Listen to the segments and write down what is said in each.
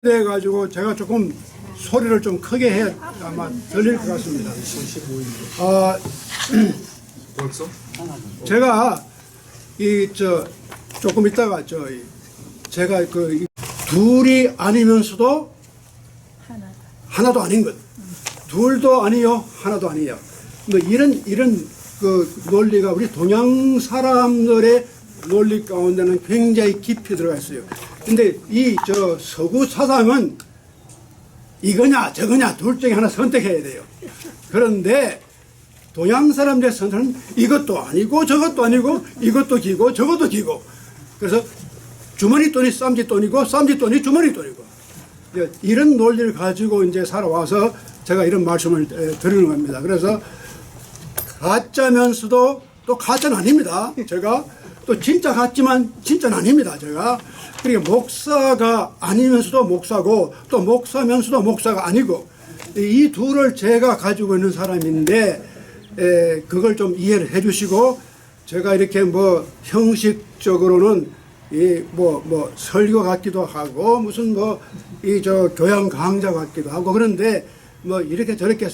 돼가지고 제가 조금 소리를 좀 크게 해 아마 들릴 것 같습니다. 벌써? 제가 조금 있다가 제가 둘이 아니면서도 하나도 아닌 것, 둘도 아니요 하나도 아니요. 뭐 이런 그 논리가 우리 동양 사람들의 논리 가운데는 굉장히 깊이 들어가 있어요. 근데 이 서구 사상은 이거냐 저거냐 둘 중에 하나 선택해야 돼요. 그런데 동양 사람들의 선택은 이것도 아니고 저것도 아니고 이것도 기고 저것도 기고, 그래서 주머니 돈이 쌈지 돈이고 쌈지 돈이 주머니 돈이고, 이런 논리를 가지고 이제 살아와서 제가 이런 말씀을 드리는 겁니다. 그래서 가짜면서도 또 가짜는 아닙니다. 제가 또 진짜 같지만 진짜는 아닙니다. 제가 그러니까 목사가 아니면서도 목사고 또 목사면서도 목사가 아니고, 이 둘을 제가 가지고 있는 사람인데 그걸 좀 이해를 해주시고, 제가 이렇게 뭐 형식적으로는 뭐 설교 같기도 하고 무슨 교양 강좌 같기도 하고, 그런데 뭐 이렇게 저렇게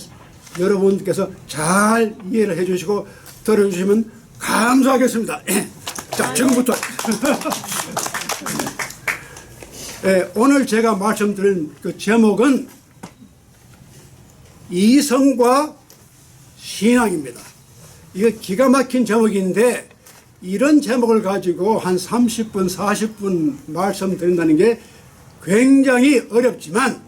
여러분께서 잘 이해를 해주시고 들어주시면 감사하겠습니다. 자, 지금부터 오늘 제가 말씀드린 그 제목은 이성과 신앙입니다. 이거 기가 막힌 제목인데 이런 제목을 가지고 한 30분, 40분 말씀드린다는 게 굉장히 어렵지만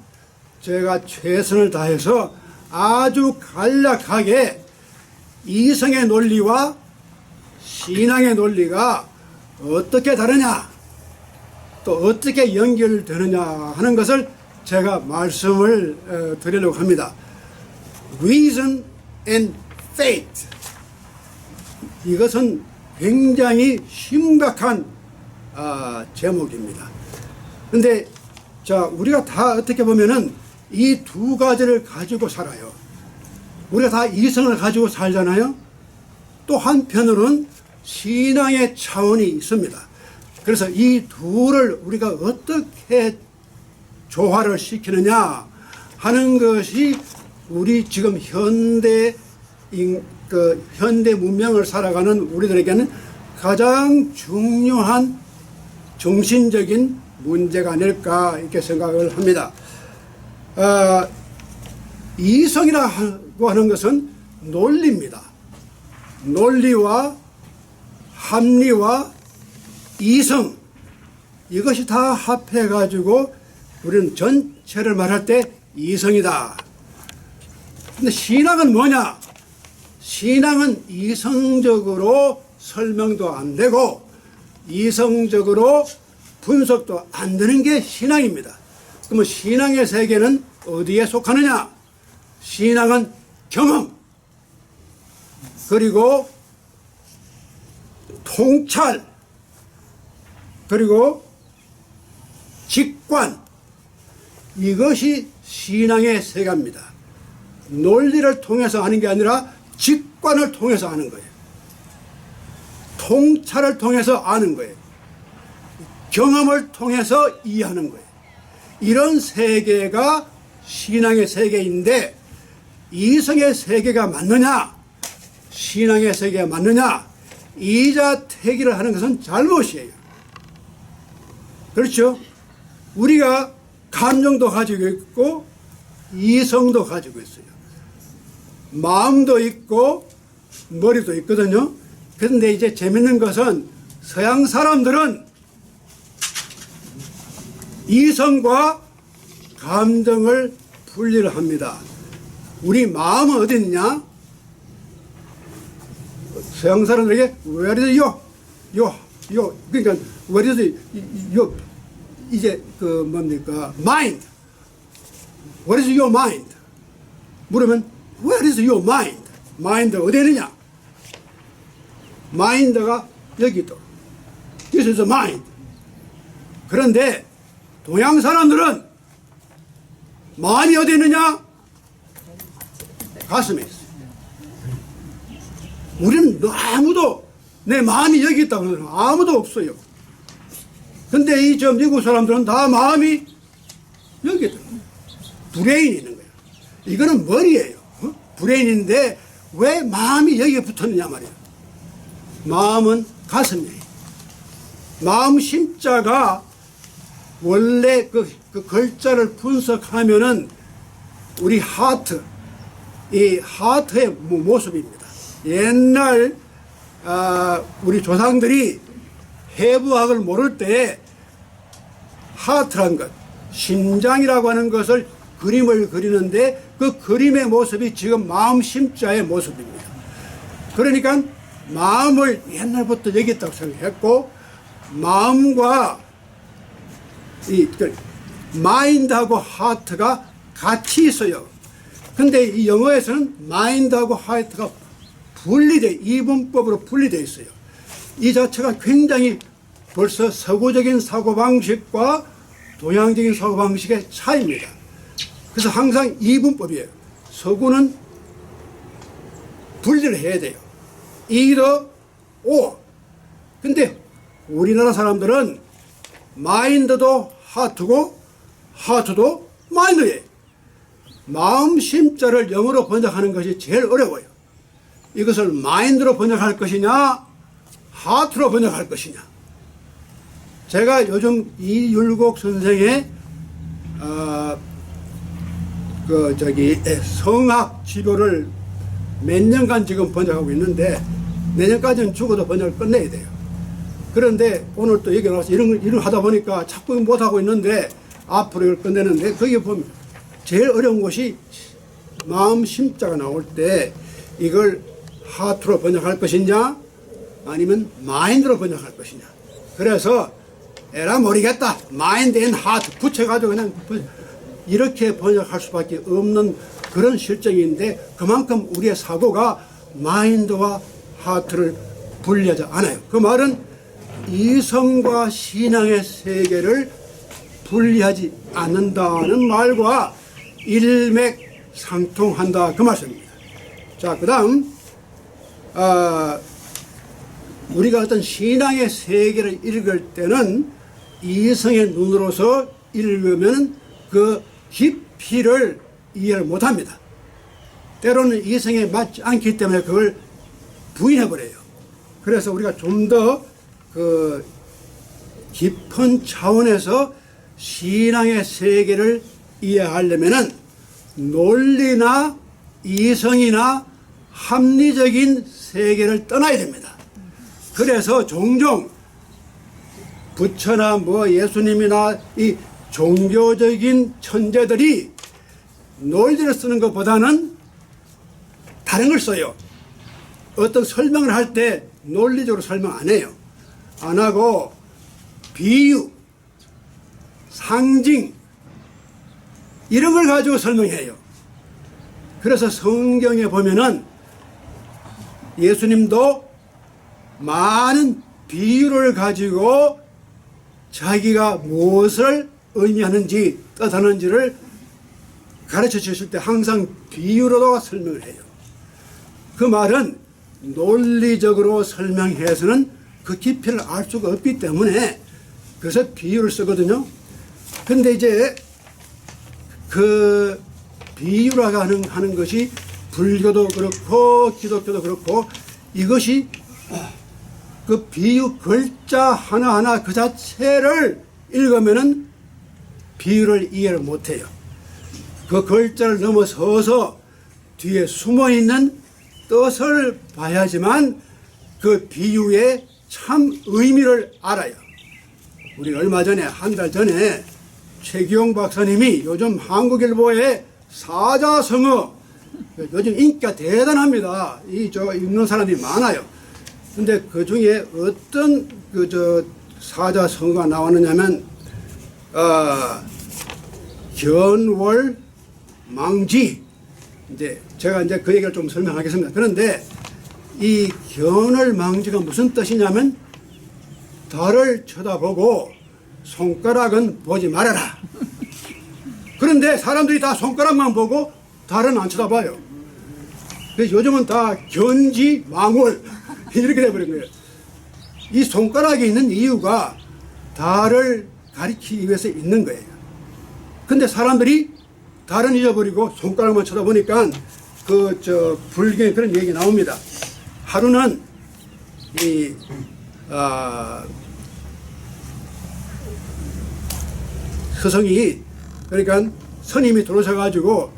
제가 최선을 다해서 아주 간략하게 이성의 논리와 신앙의 논리가 어떻게 다르냐, 또 어떻게 연결되느냐 하는 것을 제가 말씀을 드리려고 합니다. Reason and faith. 이것은 굉장히 심각한 제목입니다. 근데 우리가 다 어떻게 보면은 이 두 가지를 가지고 살아요. 우리가 다 이성을 가지고 살잖아요. 또 한편으로는 신앙의 차원이 있습니다. 그래서 이 둘을 우리가 어떻게 조화를 시키느냐 하는 것이 우리 지금 현대 문명을 살아가는 우리들에게는 가장 중요한 정신적인 문제가 아닐까 이렇게 생각을 합니다. 이성이라고 하는 것은 논리입니다. 논리와 합리와 이성, 이것이 다 합해 가지고 우리는 전체를 말할 때 이성이다. 근데 신앙은 뭐냐? 신앙은 이성적으로 설명도 안 되고 이성적으로 분석도 안 되는 게 신앙입니다. 그러면 신앙의 세계는 어디에 속하느냐? 신앙은 경험, 그리고 통찰, 그리고 직관, 이것이 신앙의 세계입니다. 논리를 통해서 하는 게 아니라 직관을 통해서 하는 거예요. 통찰을 통해서 아는 거예요. 경험을 통해서 이해하는 거예요. 이런 세계가 신앙의 세계인데, 이성의 세계가 맞느냐 신앙의 세계가 맞느냐, 이자택일을 하는 것은 잘못이에요. 그렇죠? 우리가 감정도 가지고 있고 이성도 가지고 있어요. 마음도 있고 머리도 있거든요. 그런데 이제 재밌는 것은 서양 사람들은 이성과 감정을 분리를 합니다. 우리 마음은 어디 있냐? 서양 사람들에게 where is your 그러니까 where is your 이제 뭡니까 mind, what is your mind 물으면 where is your mind, mind 어디 있느냐? mind가 여기 있다. this is the mind. 그런데 동양 사람들은 마음이 어디 있느냐? 가슴에 있어요. 우리는 아무도 내 마음이 여기 있다고 그러는 아무도 없어요. 근데 미국 사람들은 다 마음이 여기 브레인이 있는 거예요. 이거는 머리예요. 브레인인데 왜 마음이 여기에 붙었느냐 말이에요. 마음은 가슴이에요. 마음 심자가 원래 그 글자를 분석하면은 우리 하트, 이 하트의 모습입니다. 옛날 우리 조상들이 해부학을 모를 때 하트란 것, 심장이라고 하는 것을 그림을 그리는데 그 그림의 모습이 지금 마음 심자의 모습입니다. 그러니까 마음을 옛날부터 여기 있다고 생각했고, 마음과 마인드하고 하트가 같이 있어요. 근데 이 영어에서는 마인드하고 하트가 이분법으로 분리되어 있어요. 이 자체가 굉장히 벌써 서구적인 사고방식과 동양적인 사고방식의 차이입니다. 그래서 항상 이분법이에요. 서구는 분리를 해야 돼요. either or. 근데 우리나라 사람들은 마인드도 하트고 하트도 마인드예요. 마음 심자를 영어로 번역하는 것이 제일 어려워요. 이것을 마인드로 번역할 것이냐 하트로 번역할 것이냐. 제가 요즘 이율곡 선생의 성악 지도를 몇 년간 지금 번역하고 있는데 내년까지는 죽어도 번역을 끝내야 돼요. 그런데 오늘 또 여기 나와서 이런 하다 보니까 자꾸 못하고 있는데 앞으로 이걸 끝내는데 거기 보면 제일 어려운 것이 마음 심자가 나올 때 이걸 하트로 번역할 것이냐 아니면 마인드로 번역할 것이냐. 그래서 에라 모르겠다 마인드 앤 하트 붙여가지고 그냥 이렇게 번역할 수밖에 없는 그런 실정인데 그만큼 우리의 사고가 마인드와 하트를 분리하지 않아요. 그 말은 이성과 신앙의 세계를 분리하지 않는다는 말과 일맥상통한다 그 말씀입니다. 자, 그 다음 우리가 어떤 신앙의 세계를 읽을 때는 이성의 눈으로서 읽으면 그 깊이를 이해를 못합니다. 때로는 이성에 맞지 않기 때문에 그걸 부인해버려요. 그래서 우리가 좀 더 그 깊은 차원에서 신앙의 세계를 이해하려면은 논리나 이성이나 합리적인 세계를 떠나야 됩니다. 그래서 종종 부처나 예수님이나 이 종교적인 천재들이 논리를 쓰는 것보다는 다른 걸 써요. 어떤 설명을 할 때 논리적으로 설명 안 해요. 안 하고 비유, 상징 이런 걸 가지고 설명해요. 그래서 성경에 보면은 예수님도 많은 비유를 가지고 자기가 무엇을 의미하는지 뜻하는지를 가르쳐 주실 때 항상 비유로도 설명을 해요. 그 말은 논리적으로 설명해서는 그 깊이를 알 수가 없기 때문에 그래서 비유를 쓰거든요. 근데 이제 그 비유라고 하는 것이 불교도 그렇고 기독교도 그렇고 이것이 그 비유 글자 하나하나 그 자체를 읽으면은 비유를 이해를 못해요. 그 글자를 넘어서서 뒤에 숨어있는 뜻을 봐야지만 그 비유의 참 의미를 알아요. 우리 얼마 전에 한 달 전에 최기용 박사님이 요즘 한국일보에 사자성어 요즘 인기가 대단합니다. 읽는 사람들이 많아요. 근데 그 중에 어떤 사자성어가 나왔느냐면 견월망지. 이제 제가 그 얘기를 좀 설명하겠습니다. 그런데 이 견월망지가 무슨 뜻이냐면 달을 쳐다보고 손가락은 보지 말아라. 그런데 사람들이 다 손가락만 보고 달은 안 쳐다봐요. 그래서 요즘은 다 견지망월 이렇게 돼버린 거예요. 이 손가락이 있는 이유가 달을 가리키기 위해서 있는 거예요. 근데 사람들이 달은 잊어버리고 손가락만 쳐다보니까 불경에 그런 얘기 나옵니다. 하루는 스승이, 그러니까 스님이 들어오셔가지고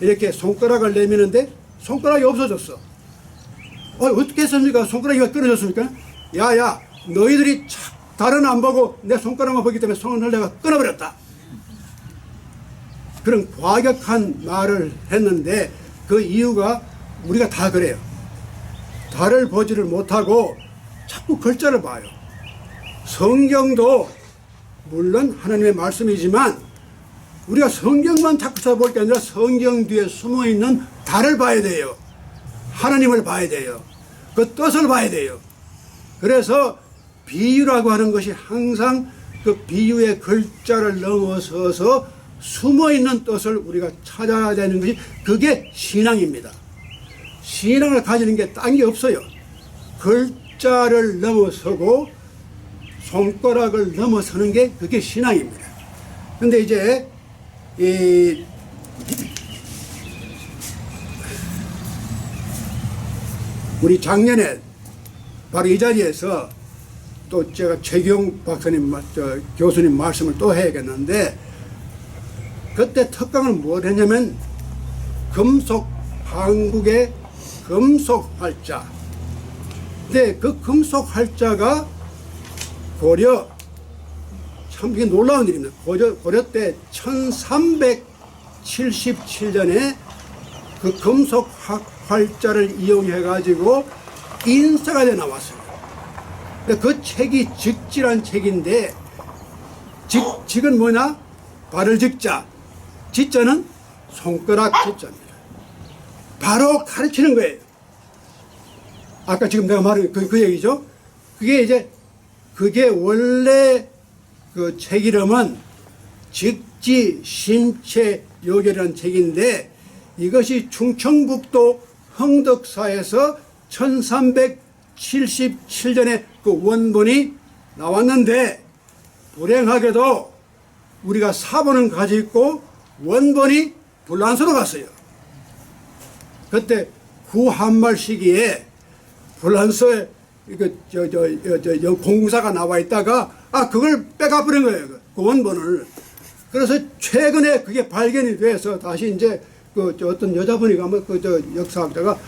이렇게 손가락을 내미는데 손가락이 없어졌어. 어떻게 했습니까? 손가락이 왜 끊어졌습니까? 야야, 너희들이 달은 안 보고 내 손가락만 보기 때문에 손을 내가 끊어버렸다. 그런 과격한 말을 했는데 그 이유가 우리가 다 그래요. 달을 보지를 못하고 자꾸 글자를 봐요. 성경도 물론 하나님의 말씀이지만 우리가 성경만 자꾸 쳐다볼 게 아니라 성경 뒤에 숨어있는 달을 봐야 돼요. 하나님을 봐야 돼요. 그 뜻을 봐야 돼요. 그래서 비유라고 하는 것이 항상 그 비유의 글자를 넘어서서 숨어있는 뜻을 우리가 찾아야 되는 것이, 그게 신앙입니다. 신앙을 가지는 게 딴 게 없어요. 글자를 넘어서고 손가락을 넘어서는 게 그게 신앙입니다. 근데 이제 우리 작년에 바로 이 자리에서 또 제가 최경 박사님, 교수님 말씀을 또 해야겠는데, 그때 특강을 뭘 했냐면 한국의 금속 활자. 근데 그 금속 활자가 고려, 참 이게 놀라운 일입니다. 고려 때 1377년에 그 금속 활자를 이용해 가지고 인쇄가 돼 나왔어요. 그 책이 직지란 책인데, 직은 뭐냐? 발을 직자, 지자는 손가락 지자입니다. 바로 가르치는 거예요. 아까 지금 내가 말한 그 얘기죠. 그게 원래 그 책 이름은 직지 심체 요결이라는 책인데, 이것이 충청북도 흥덕사에서 1377년에 그 원본이 나왔는데, 불행하게도 우리가 사본은 가지고 있고 원본이 불란서로 갔어요. 그때 구한말 시기에 불란서에 공사가 나와 있다가 그걸 빼가버린 거예요. 그 원본을. 그래서 최근에 그게 발견이 돼서 다시 이제 어떤 여자분이 가면 역사학자가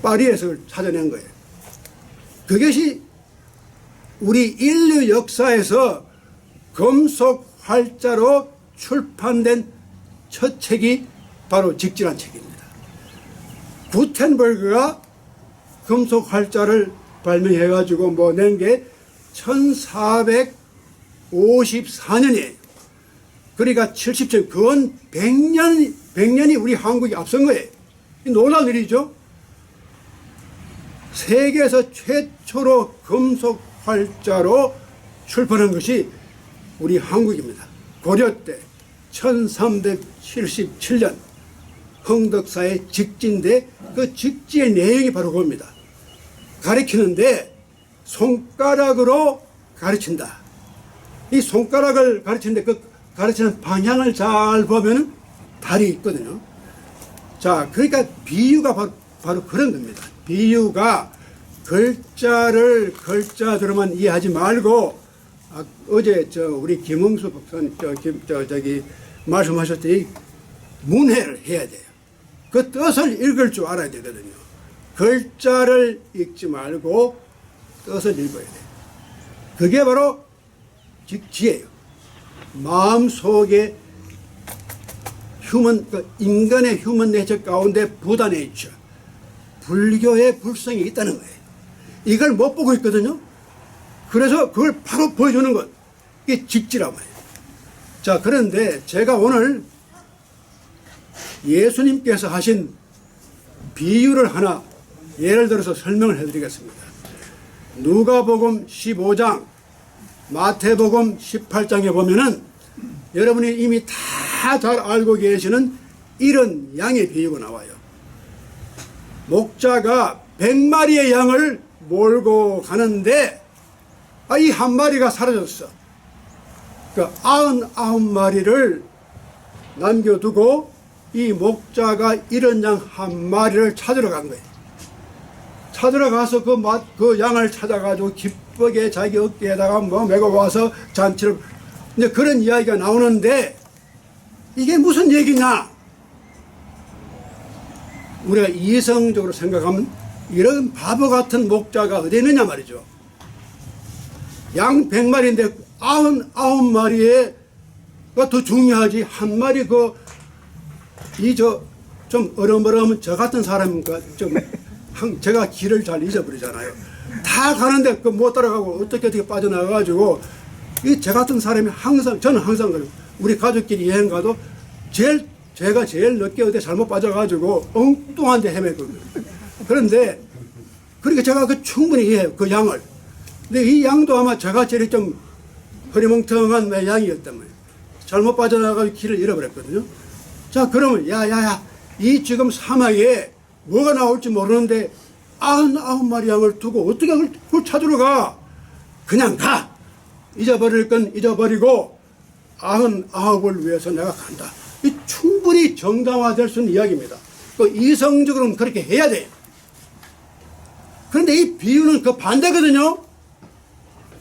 파리에서 그걸 찾아낸 거예요. 그것이 우리 인류 역사에서 금속 활자로 출판된 첫 책이 바로 직지란 책입니다. 구텐버그가 금속 활자를 발명해가지고 낸 게 1454년이에요. 그러니까 70년, 그건 100년이 우리 한국이 앞선 거예요. 놀라운 일이죠. 세계에서 최초로 금속 활자로 출판한 것이 우리 한국입니다. 고려 때 1377년 흥덕사의 직지인데, 그 직지의 내용이 바로 그겁니다. 가르치는데 손가락으로 가르친다. 이 손가락을 가르치는데 그 가르치는 방향을 잘 보면 달이 있거든요. 자, 그러니까 비유가 바로 그런 겁니다. 비유가 글자대로만 이해하지 말고, 어제 우리 김홍수 박사님 말씀하셨더니 문해를 해야 돼요. 그 뜻을 읽을 줄 알아야 되거든요. 글자를 읽지 말고 뜻을 읽어야 돼요. 그게 바로 직지예요. 마음속에 인간의 휴먼 네이처 가운데 부다 네이처, 불교의 불성이 있다는 거예요. 이걸 못 보고 있거든요. 그래서 그걸 바로 보여주는 것, 이게 직지란 말이에요. 자, 그런데 제가 오늘 예수님께서 하신 비유를 하나 예를 들어서 설명을 해드리겠습니다. 누가복음 15장, 마태복음 18장에 보면은 여러분이 이미 다 잘 알고 계시는 이런 양의 비유가 나와요. 목자가 100마리의 양을 몰고 가는데 이 한 마리가 사라졌어. 그 99마리를 남겨두고 이 목자가 이런 양 한 마리를 찾으러 간 거예요. 찾으러 가서 그 양을 찾아가지고 기쁘게 자기 어깨에다가 뭐 메고 와서 잔치를, 이제 그런 이야기가 나오는데 이게 무슨 얘기냐? 우리가 이성적으로 생각하면 이런 바보 같은 목자가 어디 있느냐 말이죠. 양 100마리인데 99마리가 더 중요하지. 한 마리 좀 어려머러하면 저 같은 사람과 제가 길을 잘 잊어버리잖아요. 다 가는데 못 따라가고 어떻게 빠져나가가지고 저 같은 사람이 저는 항상 그래요. 우리 가족끼리 여행 가도 제가 제일 늦게 어디 잘못 빠져가지고 엉뚱한 데 헤매거든요. 그런데 그러니까 제가 충분히 이해해요. 그 양을. 근데 이 양도 아마 제가 제일 좀 허리멍텅한 양이었단 말이에요. 잘못 빠져나가서 길을 잃어버렸거든요. 자, 그러면 야야야, 이 지금 사막에 뭐가 나올지 모르는데 99마리 양을 두고 어떻게 그걸 찾으러 가? 그냥 가. 잊어버릴 건 잊어버리고 99을 위해서 내가 간다. 이 충분히 정당화될 수 있는 이야기입니다. 또 이성적으로는 그렇게 해야 돼요. 그런데 이 비유는 그 반대거든요.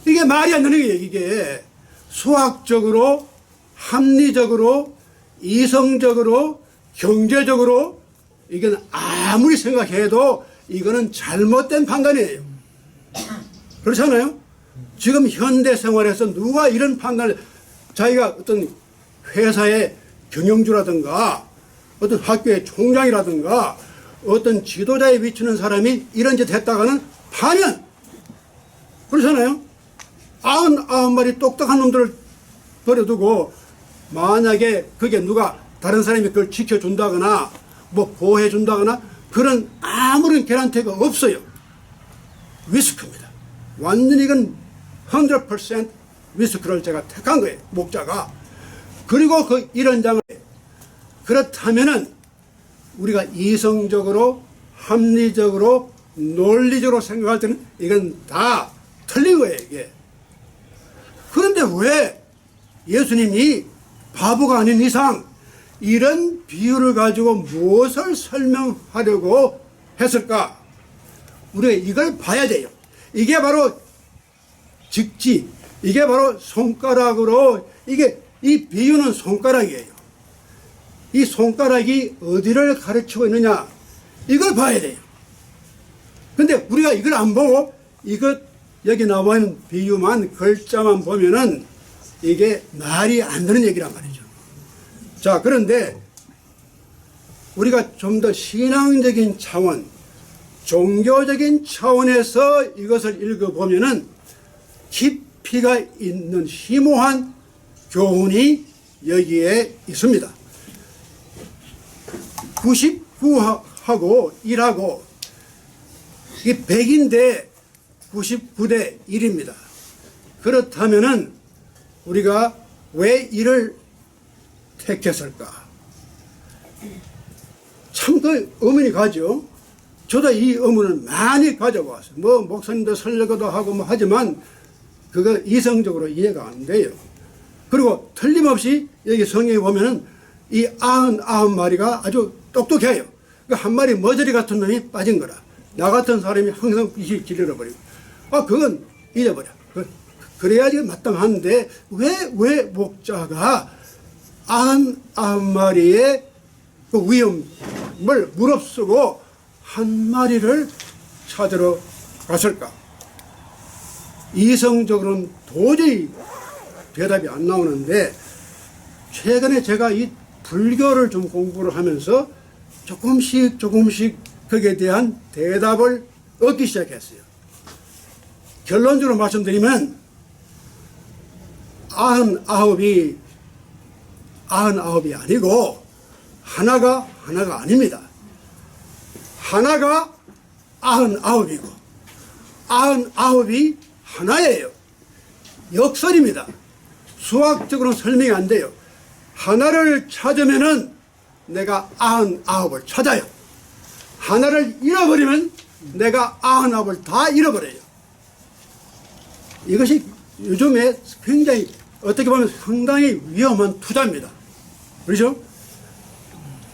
이게 말이 안 되는 거예요. 이게 수학적으로, 합리적으로, 이성적으로, 경제적으로 이건 아무리 생각해도 이거는 잘못된 판단이에요. 그렇잖아요? 지금 현대 생활에서 누가 이런 판단을, 자기가 어떤 회사의 경영주라든가 어떤 학교의 총장이라든가 어떤 지도자에 비추는 사람이 이런 짓 했다가는 파면, 그렇잖아요? 99마리 똑똑한 놈들을 버려두고 만약에 그게 누가 다른 사람이 그걸 지켜준다거나 뭐 보호해준다거나 그런 아무런 개런티가 없어요. 리스크입니다. 완전히 이건 100% 리스크를 제가 택한 거예요. 목자가. 그리고 이런 장을, 그렇다면은 우리가 이성적으로, 합리적으로, 논리적으로 생각할 때는 이건 다 틀린 거예요, 이게. 그런데 왜 예수님이 바보가 아닌 이상 이런 비유를 가지고 무엇을 설명하려고 했을까? 우리가 이걸 봐야 돼요. 이게 바로 직지, 이게 바로 손가락으로, 이 비유는 손가락이에요. 이 손가락이 어디를 가르치고 있느냐, 이걸 봐야 돼요. 근데 우리가 이걸 안 보고 여기 나와 있는 비유만, 글자만 보면은 이게 말이 안 되는 얘기란 말이죠. 자, 그런데 우리가 좀 더 신앙적인 차원, 종교적인 차원에서 이것을 읽어보면은 깊이가 있는 심오한 교훈이 여기에 있습니다. 99하고 1하고 이게 100인데 99대 1입니다. 그렇다면은 우리가 왜 1을 택했을까? 참 그 의문이 가죠. 저도 이 의문을 많이 가져왔어요. 뭐 목사님도 설교도 하고 뭐 하지만 그거 이성적으로 이해가 안 돼요. 그리고 틀림없이 여기 성경에 보면은 이 99마리가 아주 똑똑해요. 그 한 마리 머저리 같은 놈이 빠진 거라. 나 같은 사람이 항상 길 잃어버리고. 그건 잊어버려. 그래야지 마땅한데 왜 목자가 99마리의 그 위험을 무릅쓰고 한 마리를 찾으러 갔을까? 이성적으로는 도저히 대답이 안 나오는데, 최근에 제가 이 불교를 좀 공부를 하면서 조금씩 거기에 대한 대답을 얻기 시작했어요. 결론적으로 말씀드리면 99이 아니고 하나가 아닙니다. 하나가 99이고 99이 하나예요. 역설입니다. 수학적으로는 설명이 안 돼요. 하나를 찾으면은 내가 99을 찾아요. 하나를 잃어버리면 내가 99을 다 잃어버려요. 이것이 요즘에 굉장히 어떻게 보면 상당히 위험한 투자입니다. 그렇죠?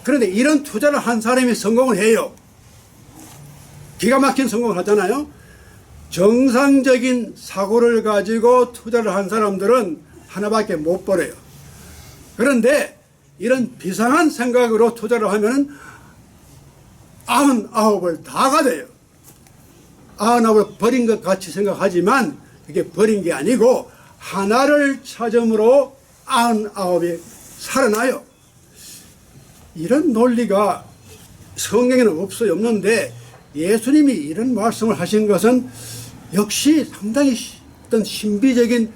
그런데 이런 투자를 한 사람이 성공을 해요. 기가 막힌 성공을 하잖아요. 정상적인 사고를 가지고 투자를 한 사람들은 하나밖에 못 벌어요. 그런데 이런 비상한 생각으로 투자를 하면은 99을 다 가져요. 99을 버린 것 같이 생각하지만 그게 버린 게 아니고 하나를 찾음으로 99이 살아나요. 이런 논리가 성경에는 없는데 예수님이 이런 말씀을 하신 것은 역시 상당히 어떤 신비적인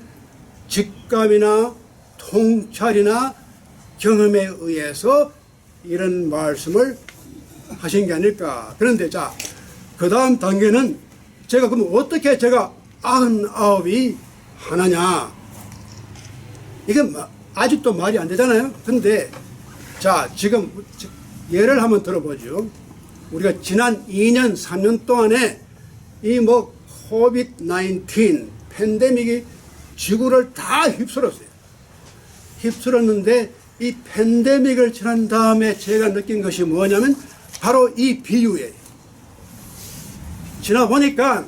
직감이나 통찰이나 경험에 의해서 이런 말씀을 하신 게 아닐까. 그런데 자, 그 다음 단계는 제가 그럼 어떻게 제가 99이 하나냐. 이게 아직도 말이 안 되잖아요. 근데 자, 지금 예를 한번 들어보죠. 우리가 지난 2년, 3년 동안에 이 코비드-19 팬데믹이 지구를 다 휩쓸었어요. 휩쓸었는데 이 팬데믹을 지난 다음에 제가 느낀 것이 뭐냐면 바로 이 비유예요. 지나 보니까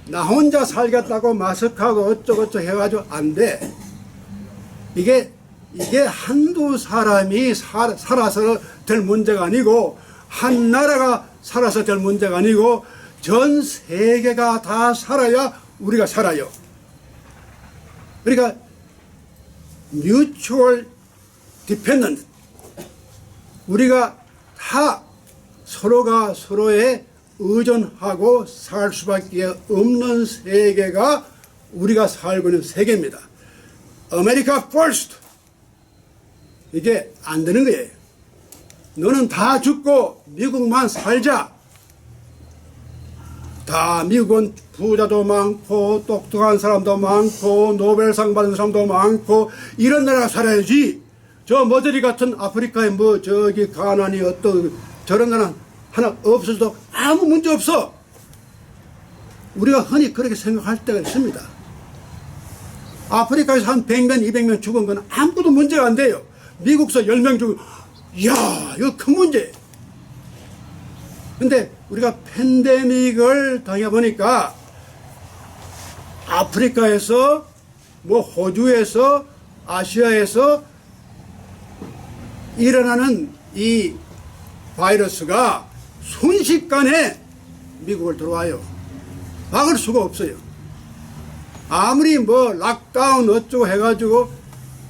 나 혼자 살겠다고 마스크하고 어쩌고저쩌고 해가지고 안 돼. 이게 한두 사람이 살아서 될 문제가 아니고 한 나라가 살아서 될 문제가 아니고 전 세계가 다 살아야 우리가 살아요. 그러니까 mutual dependent, 우리가 다 서로가 서로에 의존하고 살 수밖에 없는 세계가 우리가 살고 있는 세계입니다. 아메리카 퍼스트, 이게 안 되는 거예요. 너는 다 죽고 미국만 살자. 다 미국은 부자도 많고 똑똑한 사람도 많고 노벨상 받은 사람도 많고 이런 나라가 살아야지. 저 머저리 같은 아프리카에 저기 가난이 어떤 저런 나라 하나 없어도 아무 문제 없어. 우리가 흔히 그렇게 생각할 때가 있습니다. 아프리카에서 한 100명, 200명 죽은 건 아무것도 문제가 안 돼요. 미국서 10명 죽은, 이야, 이거 큰 문제예요. 근데 우리가 팬데믹을 당해보니까 아프리카에서 호주에서 아시아에서 일어나는 이 바이러스가 순식간에 미국을 들어와요. 막을 수가 없어요. 아무리 락다운 어쩌고 해가지고,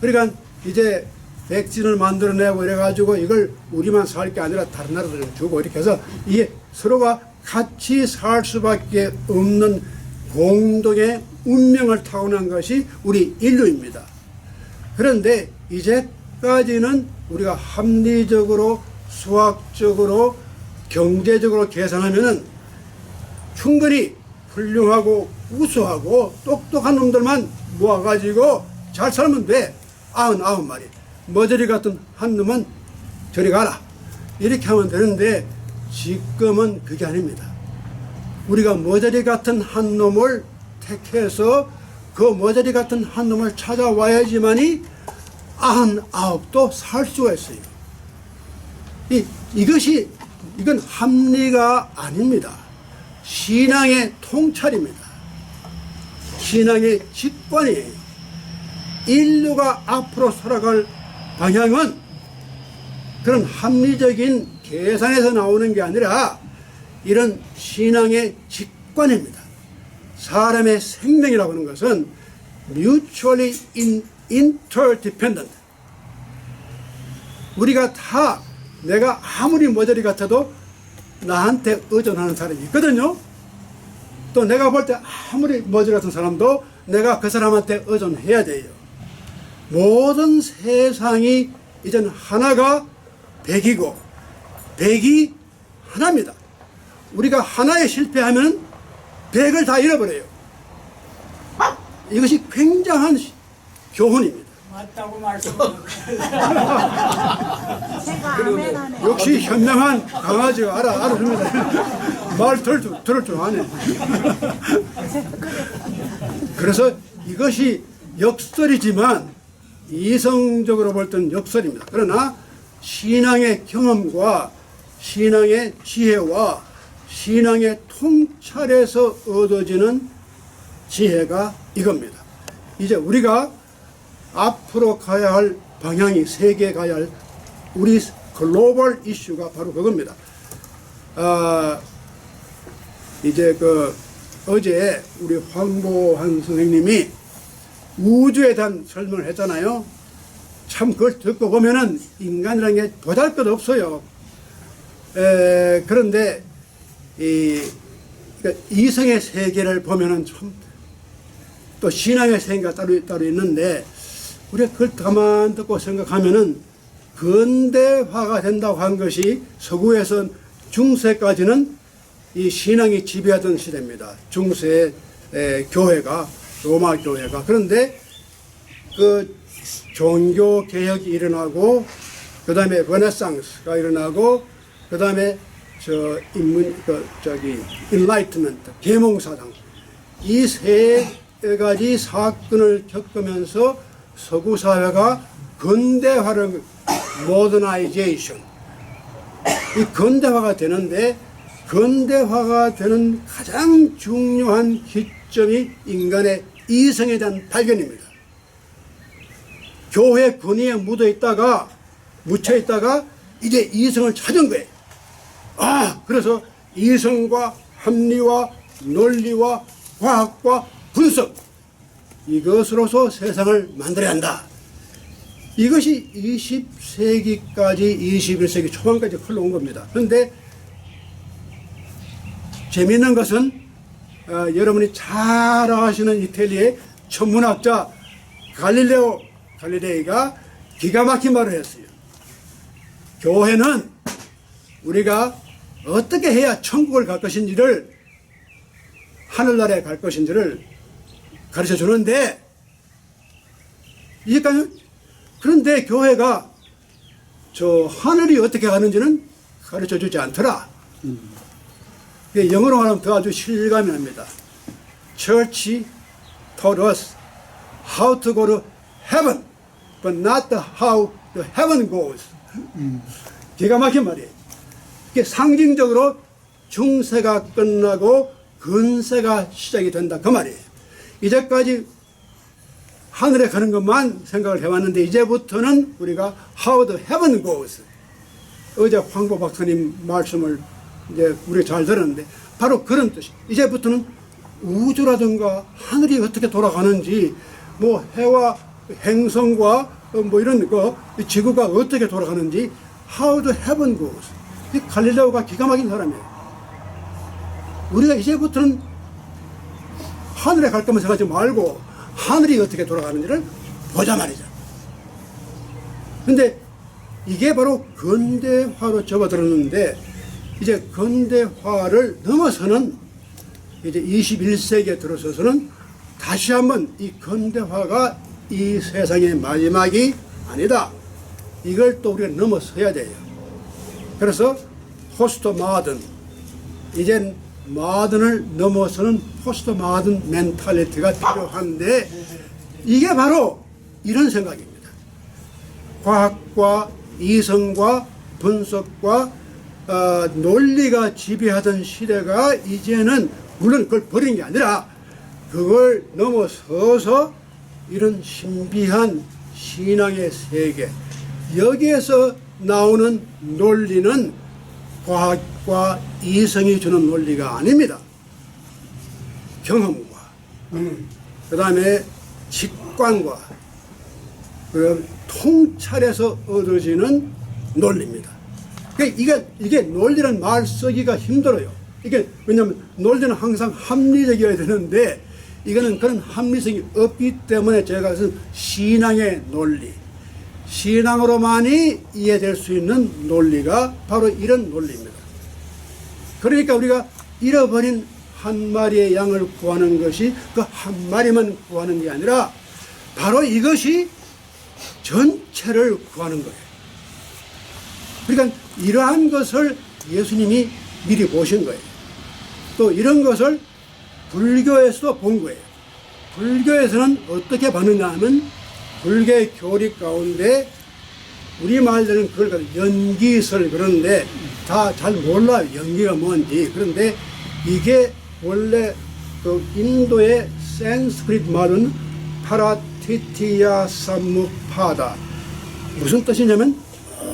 그러니까 이제 백신을 만들어내고 이래가지고 이걸 우리만 살 게 아니라 다른 나라들 주고 이렇게 해서 이게 서로가 같이 살 수밖에 없는 공동의 운명을 타고난 것이 우리 인류입니다. 그런데 이제까지는 우리가 합리적으로 수학적으로 경제적으로 계산하면은 충분히 훌륭하고 우수하고 똑똑한 놈들만 모아가지고 잘 살면 돼. 99마리. 머저리 같은 한 놈은 저리 가라. 이렇게 하면 되는데 지금은 그게 아닙니다. 우리가 머저리 같은 한 놈을 택해서 그 머저리 같은 한 놈을 찾아와야지만이 99도 살 수가 있어요. 이건 합리가 아닙니다. 신앙의 통찰입니다. 신앙의 직관이에요. 인류가 앞으로 살아갈 방향은 그런 합리적인 계산에서 나오는 게 아니라 이런 신앙의 직관입니다. 사람의 생명이라고 하는 것은 mutually interdependent. 우리가 다 내가 아무리 머저리 같아도 나한테 의존하는 사람이 있거든요. 또 내가 볼 때 아무리 머저리 같은 사람도 내가 그 사람한테 의존해야 돼요. 모든 세상이 이젠 하나가 100이고 100이 하나입니다. 우리가 하나에 실패하면 100을 다 잃어버려요. 이것이 굉장한 교훈입니다. 맞다고 말씀하세요. 역시 현명한 강아지가 알아줍니다. 말 들을 줄 아네. 그래서 이것이 역설이지만 이성적으로 볼 때는 역설입니다. 그러나 신앙의 경험과 신앙의 지혜와 신앙의 통찰에서 얻어지는 지혜가 이겁니다. 이제 우리가 앞으로 가야 할 방향이, 세계에 가야 할 우리 글로벌 이슈가 바로 그겁니다. 이제 어제 우리 황보한 선생님이 우주에 대한 설명을 했잖아요. 참 그걸 듣고 보면은 인간이라는 게 보잘것 없어요. 그런데 그러니까 이성의 세계를 보면은 참 또 신앙의 세계가 따로 있는데, 우리가 그걸 가만 듣고 생각하면은 근대화가 된다고 한 것이 서구에서 중세까지는 이 신앙이 지배하던 시대입니다. 중세 교회가, 로마 교회가. 그런데 그 종교 개혁이 일어나고, 그 다음에 르네상스가 일어나고, 그 다음에 인라이트먼트, 계몽사상, 이 세 가지 사건을 겪으면서 서구 사회가 근대화를, 모더나이제이션, 이 근대화가 되는데, 근대화가 되는 가장 중요한 기점이 인간의 이성에 대한 발견입니다. 교회 권위에 묻혀 있다가 이제 이성을 찾은 거예요. 그래서 이성과 합리와 논리와 과학과 분석, 이것으로서 세상을 만들어야 한다. 이것이 20세기까지 21세기 초반까지 흘러온 겁니다. 그런데 재미있는 것은 여러분이 잘 아시는 이탈리아의 천문학자 갈릴레이가 기가 막힌 말을 했어요. 교회는 우리가 어떻게 해야 천국을 갈 것인지를, 하늘나라에 갈 것인지를 가르쳐 주는데, 그런데 교회가 저 하늘이 어떻게 가는지는 가르쳐 주지 않더라. 영어로 말하면 더 아주 실감이 납니다. Church taught us how to go to heaven, but not how the heaven goes. 기가 막힌 말이에요. 이게 상징적으로 중세가 끝나고 근세가 시작이 된다, 그 말이에요. 이제까지 하늘에 가는 것만 생각을 해왔는데, 이제부터는 우리가 how the heaven goes. 어제 황보 박사님 말씀을 이제 우리가 잘 들었는데, 바로 그런 뜻이, 이제부터는 우주라든가 하늘이 어떻게 돌아가는지, 뭐 해와 행성과 뭐 이런 지구가 어떻게 돌아가는지, how the heaven goes. 이 갈릴레오가 기가 막힌 사람이에요. 우리가 이제부터는 하늘에 갈 것만 생각하지 말고 하늘이 어떻게 돌아가는지를 보자 말이죠. 근데 이게 바로 근대화로 접어들었는데, 이제 근대화를 넘어서는 이제 21세기에 들어서서는 다시 한번 이 근대화가 이 세상의 마지막이 아니다. 이걸 또 우리가 넘어서야 돼요. 그래서 포스트 마든, 이젠 마든을 넘어서는 포스트 마든 멘탈리티가 필요한데, 이게 바로 이런 생각입니다. 과학과 이성과 분석과 논리가 지배하던 시대가 이제는, 물론 그걸 버리는 게 아니라 그걸 넘어서서 이런 신비한 신앙의 세계, 여기에서 나오는 논리는 과학과 이성이 주는 논리가 아닙니다. 경험과 그 다음에 직관과 그 통찰에서 얻어지는 논리입니다. 이게 논리라는 말 쓰기가 힘들어요. 이게 왜냐하면 논리는 항상 합리적이어야 되는데, 이거는 그런 합리성이 없기 때문에 제가 신앙의 논리, 신앙으로만이 이해될 수 있는 논리가 바로 이런 논리입니다. 그러니까 우리가 잃어버린 한 마리의 양을 구하는 것이 그 한 마리만 구하는 게 아니라 바로 이것이 전체를 구하는 거예요. 그러니까 이러한 것을 예수님이 미리 보신 거예요. 또 이런 것을 불교에서도 본 거예요. 불교에서는 어떻게 봤느냐 하면, 불교의 교리 가운데 우리말로는 그걸 가지고 연기설 그러는데 다 잘 몰라요. 연기가 뭔지. 그런데 이게 원래 그 인도의 산스크리트 말은 파라티티야 삼무파다. 무슨 뜻이냐면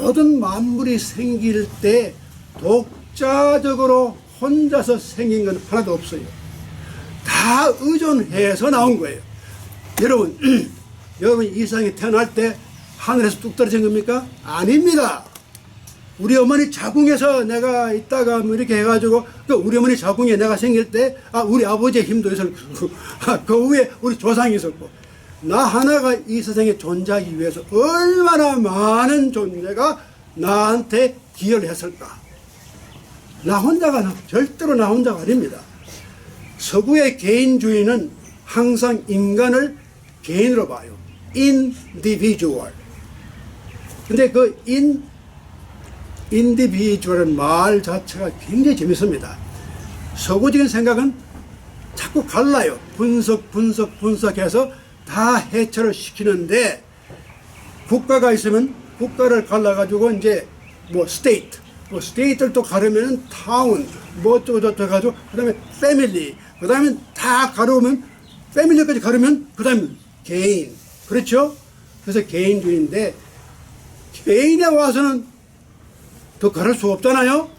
모든 만물이 생길 때 독자적으로 혼자서 생긴 건 하나도 없어요. 다 의존해서 나온 거예요. 여러분, 여러분 이 세상에 태어날 때 하늘에서 뚝 떨어진 겁니까? 아닙니다. 우리 어머니 자궁에서 내가 있다가 뭐 이렇게 해가지고 그 우리 어머니 자궁에 내가 생길 때 우리 아버지의 힘도 있었고 그 위에 우리 조상이 있었고 나 하나가 이 세상에 존재하기 위해서 얼마나 많은 존재가 나한테 기여를 했을까. 나 혼자가 절대로 나 혼자가 아닙니다. 서구의 개인주의는 항상 인간을 개인으로 봐요. individual. 근데 그 individual은 말 자체가 굉장히 재밌습니다. 서구적인 생각은 자꾸 갈라요. 분석해서 다 해체를 시키는데 국가가 있으면 국가를 갈라가지고 이제 뭐 스테이트, 뭐 스테이트를 또 가르면은 타운, 뭐 어쩌고저쩌고 해가지고 그 다음에 패밀리, 그 다음에 다 가르면 패밀리까지 가르면 그 다음에 개인. 그렇죠? 그래서 개인주의인데 개인에 와서는 더 가를 수 없잖아요.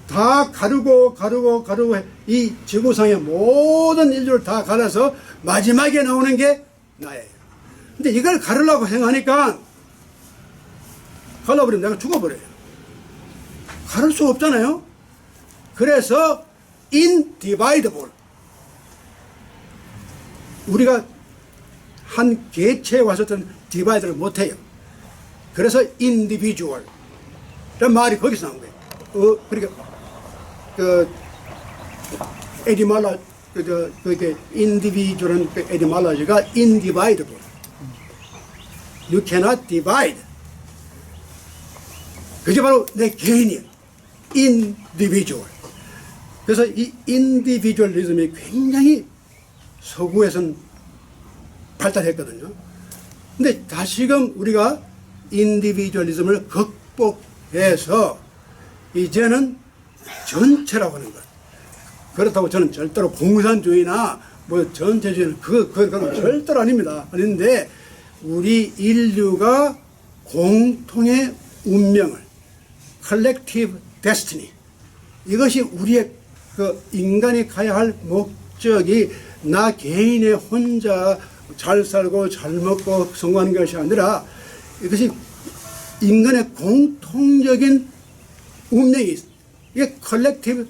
다 가르고 이 지구상의 모든 인류를 다 가려서 마지막에 나오는 게 나예요. 근데 이걸 가르려고 생각하니까 갈라버리면 내가 죽어버려요. 가를 수 없잖아요. 그래서 indivisible. 우리가 한 개체에 와서는 디바이드를 못해요. 그래서 individual 이런 말이 거기서 나온 거예요. 그러니까 에디말라 그게 individual은 에디말라지가 indivisible. You cannot divide. 그게 바로 내 개인이에요. individual. 그래서 이 individualism이 굉장히 서구에서는 발달했거든요. 근데 다시금 우리가 individualism을 극복해서 이제는 전체라고 하는 것. 그렇다고 저는 절대로 공산주의나 뭐 전체주의는 그건 절대로 아닙니다. 아닌데 우리 인류가 공통의 운명을 collective destiny 이것이 우리의 그 인간이 가야 할 목적이 나 개인의 혼자 잘 살고 잘 먹고 성공하는 것이 아니라 이것이 인간의 공통적인 운명이 있어요. 이게 collective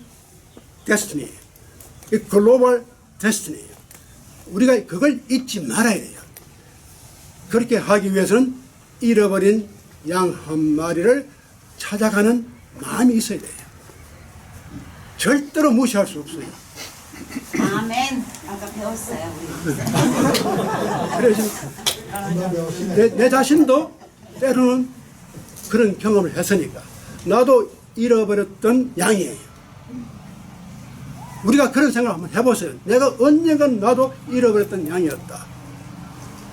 destiny예요. 이게 global destiny예요. 우리가 그걸 잊지 말아야 돼요. 그렇게 하기 위해서는 잃어버린 양 한 마리를 찾아가는 마음이 있어야 돼요. 절대로 무시할 수 없어요. 아멘. 아까 배웠어요. 그래서 내 자신도 때로는 그런 경험을 했으니까 나도 잃어버렸던 양이에요. 우리가 그런 생각을 한번 해보세요. 내가 언젠간 나도 잃어버렸던 양이었다.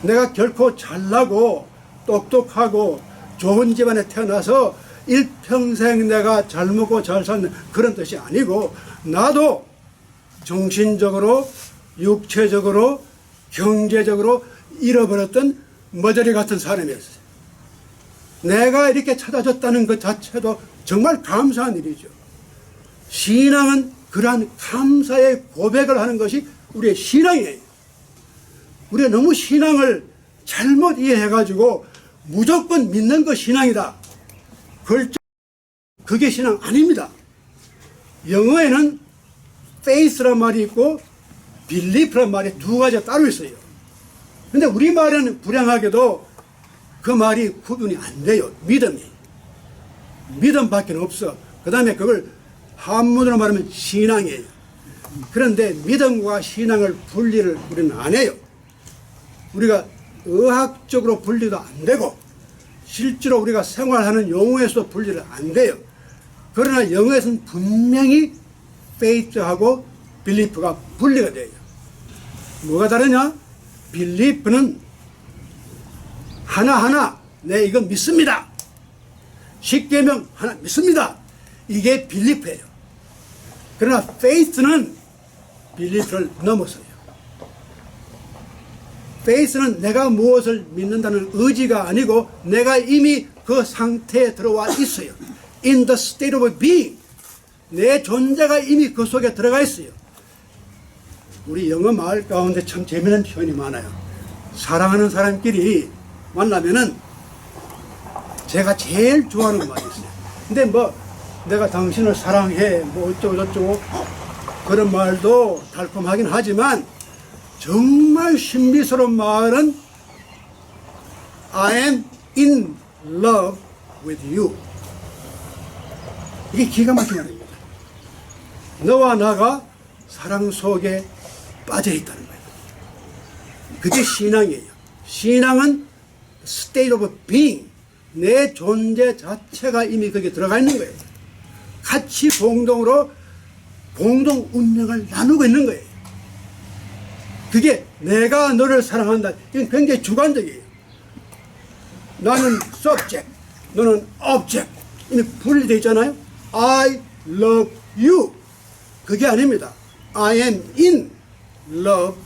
내가 결코 잘나고 똑똑하고 좋은 집안에 태어나서 일평생 내가 잘 먹고 잘 사는 그런 뜻이 아니고 나도 정신적으로 육체적으로 경제적으로 잃어버렸던 머저리 같은 사람이었어요. 내가 이렇게 찾아줬다는 것 자체도 정말 감사한 일이죠. 신앙은 그러한 감사의 고백을 하는 것이 우리의 신앙이에요. 우리가 너무 신앙을 잘못 이해해가지고 무조건 믿는 것 신앙이다. 그게 신앙 아닙니다. 영어에는 faith란 말이 있고 belief란 말이 두 가지가 따로 있어요. 근데 우리말에는 불행하게도 그 말이 구분이 안 돼요. 믿음밖에 없어. 그 다음에 그걸 한문으로 말하면 신앙이에요. 그런데 믿음과 신앙을 분리를 우리는 안 해요. 우리가 의학적으로 분리도 안 되고 실제로 우리가 생활하는 용어에서도 분리를 안 돼요. 그러나 영어에서는 분명히 faith하고 belief가 분리가 돼요. 뭐가 다르냐? belief는 하나하나 네, 이건 믿습니다. 십계명 하나 믿습니다. 이게 빌리프예요. 그러나 faith는 빌리프를 넘어서요. faith는 내가 무엇을 믿는다는 의지가 아니고 내가 이미 그 상태에 들어와 있어요. In the state of being. 내 존재가 이미 그 속에 들어가 있어요. 우리 영어 말 가운데 참 재미있는 표현이 많아요. 사랑하는 사람끼리 만나면은 제가 제일 좋아하는 말이 있어요. 근데 뭐 내가 당신을 사랑해 뭐 어쩌고 저쩌고 그런 말도 달콤하긴 하지만 정말 신비스러운 말은 I am in love with you. 이게 기가 막힌 말입니다. 너와 나가 사랑 속에 빠져 있다는 거예요. 그게 신앙이에요. 신앙은 state of being, 내 존재 자체가 이미 거기에 들어가 있는 거예요. 같이 공동으로 공동 운명을 나누고 있는 거예요. 그게 내가 너를 사랑한다. 이건 굉장히 주관적이에요. 나는 subject, 너는 object. 이미 분리되어 있잖아요. I love you. 그게 아닙니다. I am in love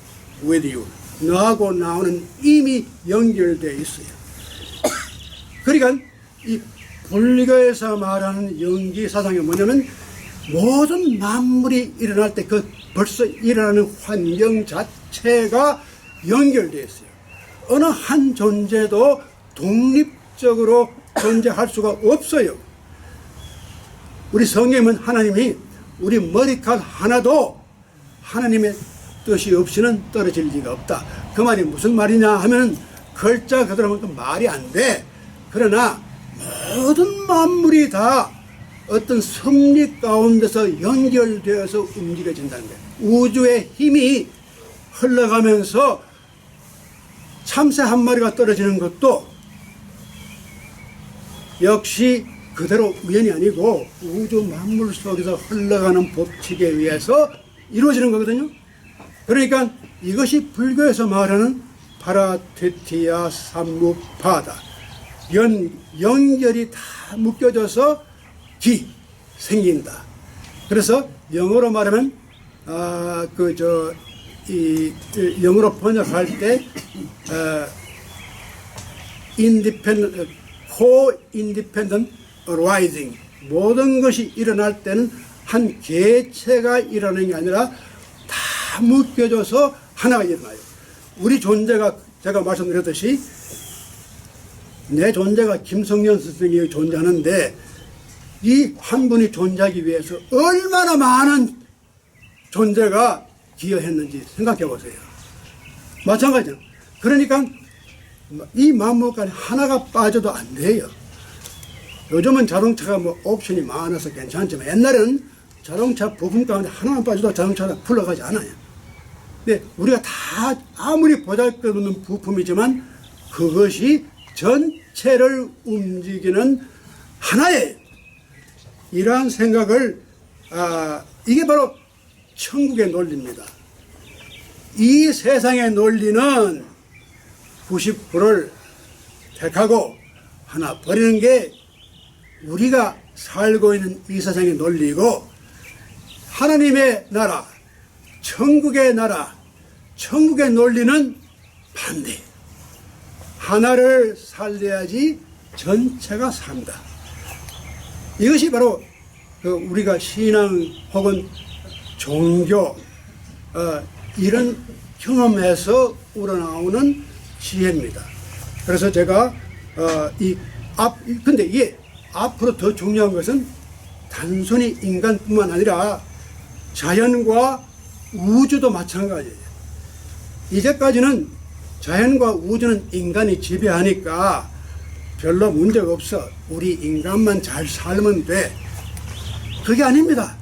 with you. 너하고 나오는 이미 연결되어 있어요. 그러니까 이 불교에서 말하는 연기 사상이 뭐냐면 모든 만물이 일어날 때 그 벌써 일어나는 환경 자체가 연결되어 있어요. 어느 한 존재도 독립적으로 존재할 수가 없어요. 우리 성경은 하나님이 우리 머리칼 하나도 하나님의 뜻이 없이는 떨어질 리가 없다. 그 말이 무슨 말이냐 하면 글자 그대로 하면 그 말이 안 돼. 그러나 모든 만물이 다 어떤 섭리 가운데서 연결되어서 움직여진다는 거예요. 우주의 힘이 흘러가면서 참새 한 마리가 떨어지는 것도 역시 그대로 우연이 아니고 우주 만물 속에서 흘러가는 법칙에 의해서 이루어지는 거거든요. 그러니까 이것이 불교에서 말하는 파라티티아 삼무파다. 연결이 다 묶여져서 기 생긴다. 그래서 영어로 말하면 영어로 번역할 때 co-independent arising, 모든 것이 일어날 때는 한 개체가 일어나는 게 아니라 다 묶여져서 하나가 일어나요. 우리 존재가 제가 말씀드렸듯이 내 존재가 김성년 스승이 존재하는데 이 한 분이 존재하기 위해서 얼마나 많은 존재가 기여했는지 생각해 보세요. 마찬가지죠. 그러니까 이 만물까지 하나가 빠져도 안 돼요. 요즘은 자동차가 뭐 옵션이 많아서 괜찮지만 옛날에는 자동차 부품 가운데 하나만 빠져도 자동차가 굴러가지 않아요. 근데 우리가 다 아무리 보잘것없는 부품이지만 그것이 전체를 움직이는 하나예요. 이러한 생각을 이게 바로 천국의 논리입니다. 이 세상의 논리는 99를 택하고 하나 버리는 게 우리가 살고 있는 이 세상의 논리고, 하나님의 나라, 천국의 나라, 천국의 논리는 반대. 하나를 살려야지 전체가 산다. 이것이 바로 우리가 신앙 혹은 종교 이런 경험에서 우러나오는 지혜입니다. 그래서 제가 근데 이게 앞으로 더 중요한 것은 단순히 인간뿐만 아니라 자연과 우주도 마찬가지예요. 이제까지는 자연과 우주는 인간이 지배하니까 별로 문제가 없어. 우리 인간만 잘 살면 돼. 그게 아닙니다.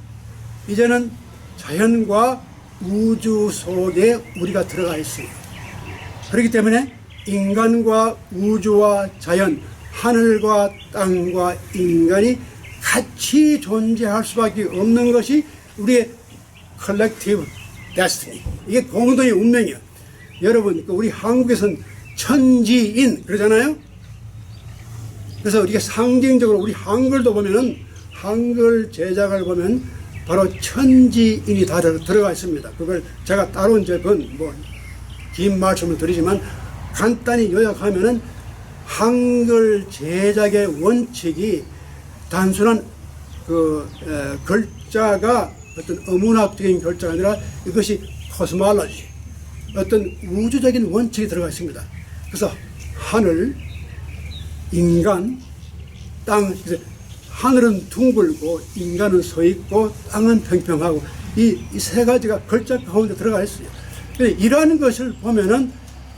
이제는 자연과 우주 속에 우리가 들어가 있어요. 그렇기 때문에 인간과 우주와 자연, 하늘과 땅과 인간이 같이 존재할 수밖에 없는 것이 우리의 컬렉티브 데스티니. 이게 공동의 운명이야. 여러분, 우리 한국에서는 천지인 그러잖아요. 그래서 우리가 상징적으로 우리 한글도 보면은 한글 제작을 보면 바로 천지인이 다 들어가 있습니다. 그걸 제가 따로 이제 긴 말씀을 드리지만 간단히 요약하면은 한글 제작의 원칙이 단순한 글자가 어떤 어문학적인 글자가 아니라 이것이 코스몰로지, 어떤 우주적인 원칙이 들어가 있습니다. 그래서 하늘, 인간, 땅, 하늘은 둥글고 인간은 서 있고 땅은 평평하고 이 세 가지가 글자 가운데 들어가 있어요. 이러한 것을 보면은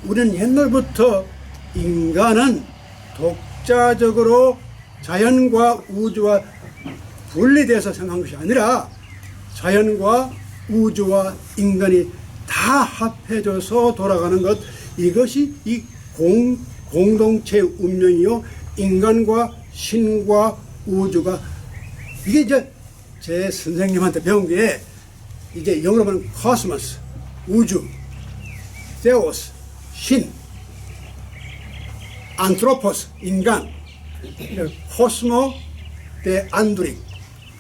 우리는 옛날부터 인간은 독자적으로 자연과 우주와 분리돼서 생각한 것이 아니라 자연과 우주와 인간이 다 합해져서 돌아가는 것, 이것이 이 공동체의 운명이요, 인간과 신과 우주가, 이게 이제 제 선생님한테 배운 게 이제 영어로 보면 코스모스, 우주, 데오스, 신, 안트로포스, 인간, 코스모 대 안드릭,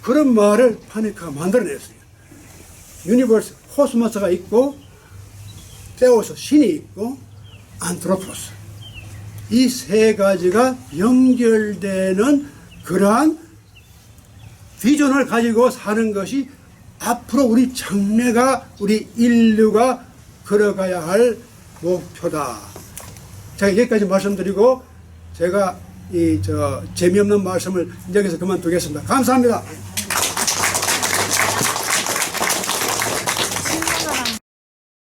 그런 말을 파니카가 만들어냈어요. 유니버스, 코스모스가 있고 데오스, 신이 있고 안트로포스, 이 세 가지가 연결되는 그러한 비전을 가지고 사는 것이 앞으로 우리 장래가, 우리 인류가 걸어가야 할 목표다. 제가 여기까지 말씀드리고 제가 재미없는 말씀을 여기서 그만두겠습니다. 감사합니다.